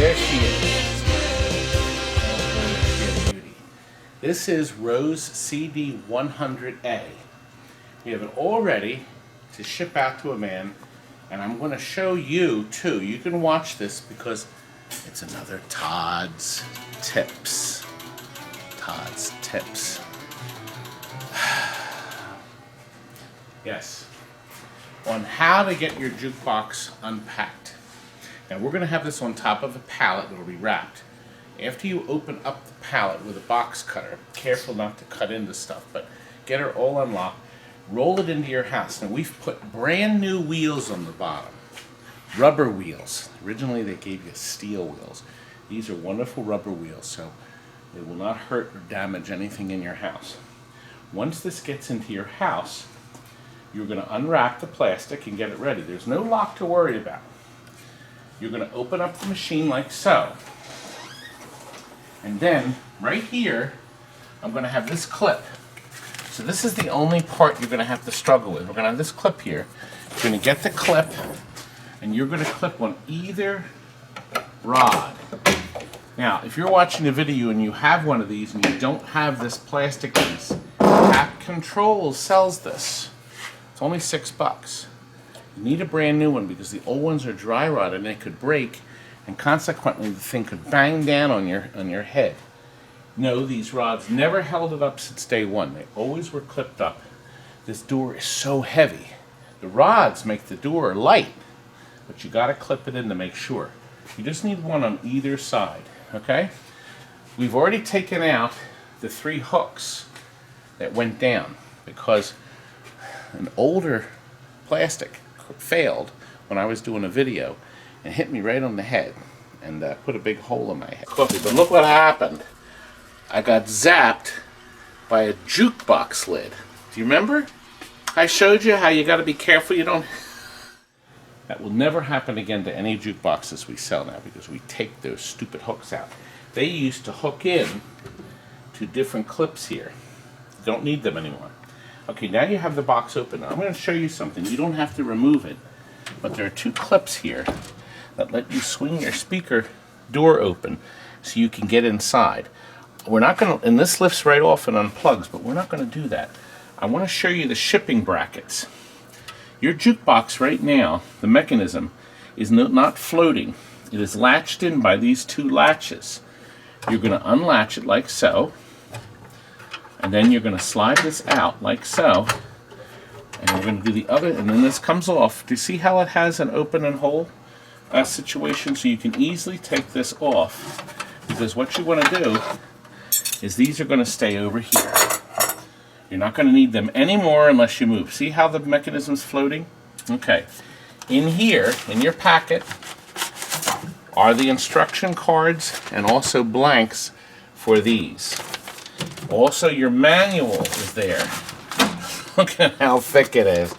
There she is. This is ROWE CD 100A. We have it all ready to ship out to a man, and I'm going to show you too. You can watch this because it's another Todd's tips. Todd's tips. Yes. On how to get your jukebox unpacked. Now we're going to have this on top of a pallet that will be wrapped. After you open up the pallet with a box cutter, careful not to cut into stuff, but get her all unlocked, roll it into your house. Now we've put brand new wheels on the bottom. Rubber wheels. Originally they gave you steel wheels. These are wonderful rubber wheels, so they will not hurt or damage anything in your house. Once this gets into your house, you're going to unwrap the plastic and get it ready. There's no lock to worry about. You're going to open up the machine like so. And then, right here, I'm going to have this clip. So this is the only part you're going to have to struggle with. We're going to have this clip here. You're going to get the clip, and you're going to clip on either rod. Now, if you're watching a video and you have one of these and you don't have this plastic piece, Tap Controls sells this. It's only $6. You need a brand new one because the old ones are dry rot and they could break, and consequently the thing could bang down on your head. No, these rods never held it up since day one. They always were clipped up. This door is so heavy. The rods make the door light, but you got to clip it in to make sure. You just need one on either side, okay? We've already taken out the 3 hooks that went down because an older plastic failed when I was doing a video and hit me right on the head and put a big hole in my head. But look what happened. I got zapped by a jukebox lid. Do you remember? I showed you how you got to be careful you don't... That will never happen again to any jukeboxes we sell now because we take those stupid hooks out. They used to hook in to different clips here. You don't need them anymore. Okay, now you have the box open. I'm going to show you something. You don't have to remove it, but there are 2 clips here that let you swing your speaker door open so you can get inside. We're not going to, and this lifts right off and unplugs, but we're not going to do that. I want to show you the shipping brackets. Your jukebox right now, the mechanism, is not floating. It is latched in by these 2 latches. You're going to unlatch it like so, and then you're going to slide this out like so, and we're going to do the other, and then this comes off. Do you see how it has an open and hole situation? So you can easily take this off, because what you want to do is these are going to stay over here. You're not going to need them anymore unless you move. See how the mechanism's floating? Okay. In here, in your packet, are the instruction cards and also blanks for these. Also, your manual is there. Look at how thick it is.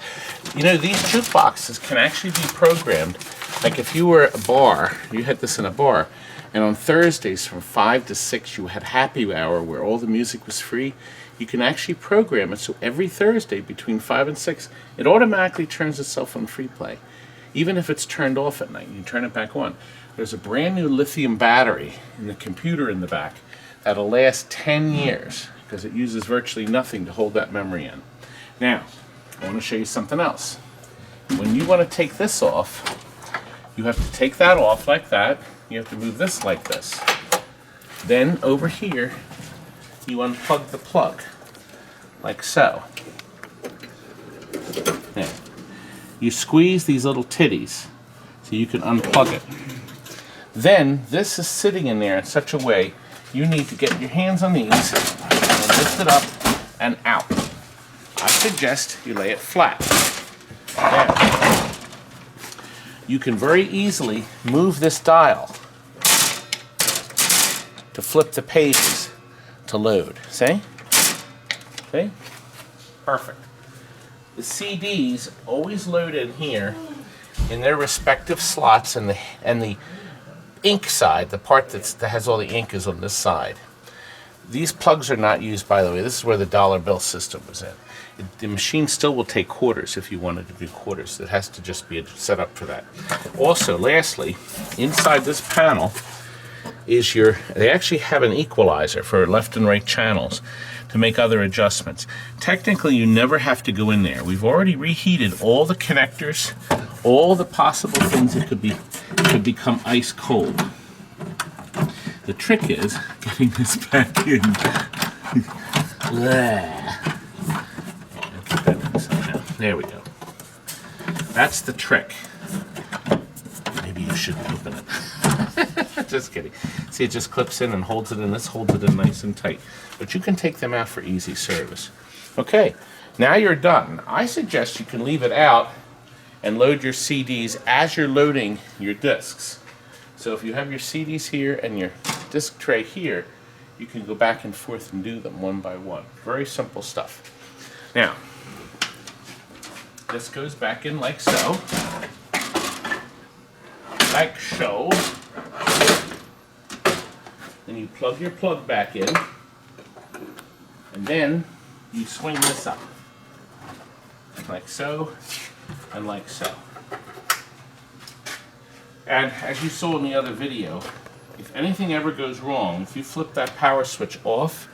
You know, these jukeboxes can actually be programmed. Like if you were at a bar, you had this in a bar, and on Thursdays from 5 to 6 you had happy hour where all the music was free. You can actually program it so every Thursday between 5 and 6 it automatically turns itself on free play. Even if it's turned off at night, you can turn it back on. There's a brand new lithium battery in the computer in the back that'll last 10 years because it uses virtually nothing to hold that memory in. Now, I want to show you something else. When you want to take this off, you have to take that off like that. You have to move this like this. Then over here, you unplug the plug like so. Now, you squeeze these little titties so you can unplug it. Then this is sitting in there in such a way you need to get your hands on these and lift it up and out. I suggest you lay it flat. Now, you can very easily move this dial to flip the pages to load. See? See? Perfect. The CDs always load in here in their respective slots, and the ink side, the part that has all the ink, is on this side. These plugs are not used, by the way. This is where the dollar bill system was in. The machine still will take quarters if you wanted to do quarters. It has to just be set up for that. Also, lastly, inside this panel is they actually have an equalizer for left and right channels to make other adjustments. Technically, you never have to go in there. We've already reheated all the connectors, all the possible things that could become ice cold. The trick is getting this back in. There we go. That's the trick. Maybe you shouldn't open it. Just kidding. See, it just clips in and holds it in. This holds it in nice and tight. But you can take them out for easy service. Okay, now you're done. I suggest you can leave it out and load your CDs as you're loading your discs. So if you have your CDs here and your disc tray here, you can go back and forth and do them one by one. Very simple stuff. Now, this goes back in like so. Like so. Then you plug your plug back in. And then you swing this up. Like so, and like so. And as you saw in the other video, if anything ever goes wrong, if you flip that power switch off,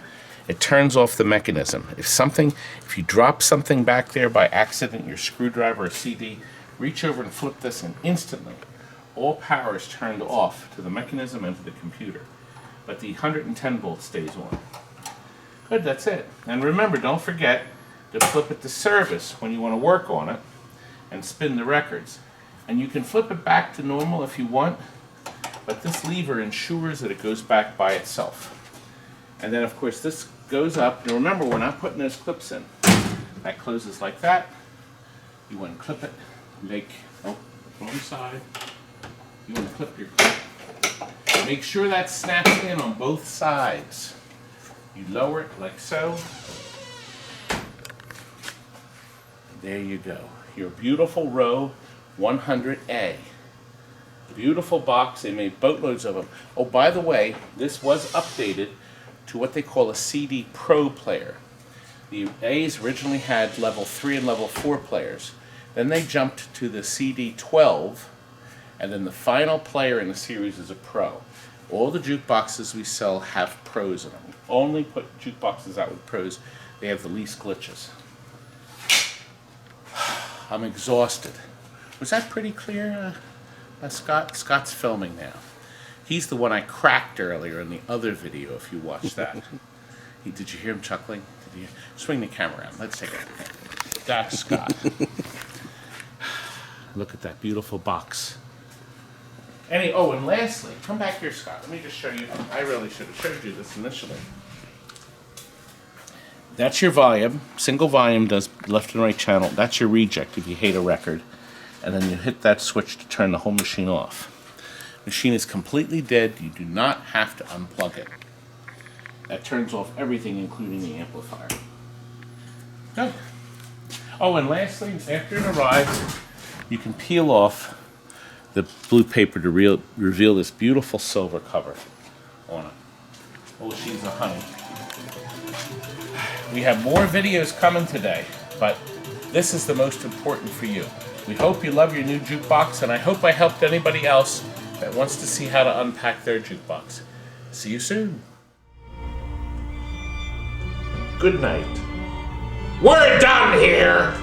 it turns off the mechanism. If you drop something back there by accident, your screwdriver or CD, reach over and flip this and instantly all power is turned off to the mechanism and to the computer. But the 110 volt stays on. Good, that's it. And remember, don't forget to flip it to service when you want to work on it and spin the records. And you can flip it back to normal if you want, but this lever ensures that it goes back by itself. And then of course this goes up, and remember, we're not putting those clips in. That closes like that. You want to clip it, wrong side. You want to clip your clip. Make sure that snaps in on both sides. You lower it like so. There you go. Your beautiful ROWE 100A. Beautiful box. They made boatloads of them. Oh, by the way, this was updated to what they call a CD Pro player. The A's originally had level 3 and level 4 players. Then they jumped to the CD 12, and then the final player in the series is a Pro. All the jukeboxes we sell have Pros in them. We only put jukeboxes out with Pros. They have the least glitches. I'm exhausted. Was that pretty clear, Scott? Scott's filming now. He's the one I cracked earlier in the other video, if you watched that. Did you hear him chuckling? Did you swing the camera around? Let's take it. That's Scott. Look at that beautiful box. And lastly, come back here, Scott. Let me just show you. I really should have showed you this initially. That's your volume. Single volume does left and right channel. That's your reject if you hate a record. And then you hit that switch to turn the whole machine off. Machine is completely dead. You do not have to unplug it. That turns off everything, including the amplifier. Good. Oh, and lastly, after it arrives, you can peel off the blue paper to reveal this beautiful silver cover on it. Oh, she's a honey. We have more videos coming today, but this is the most important for you. We hope you love your new jukebox, and I hope I helped anybody else that wants to see how to unpack their jukebox. See you soon. Good night. We're done here!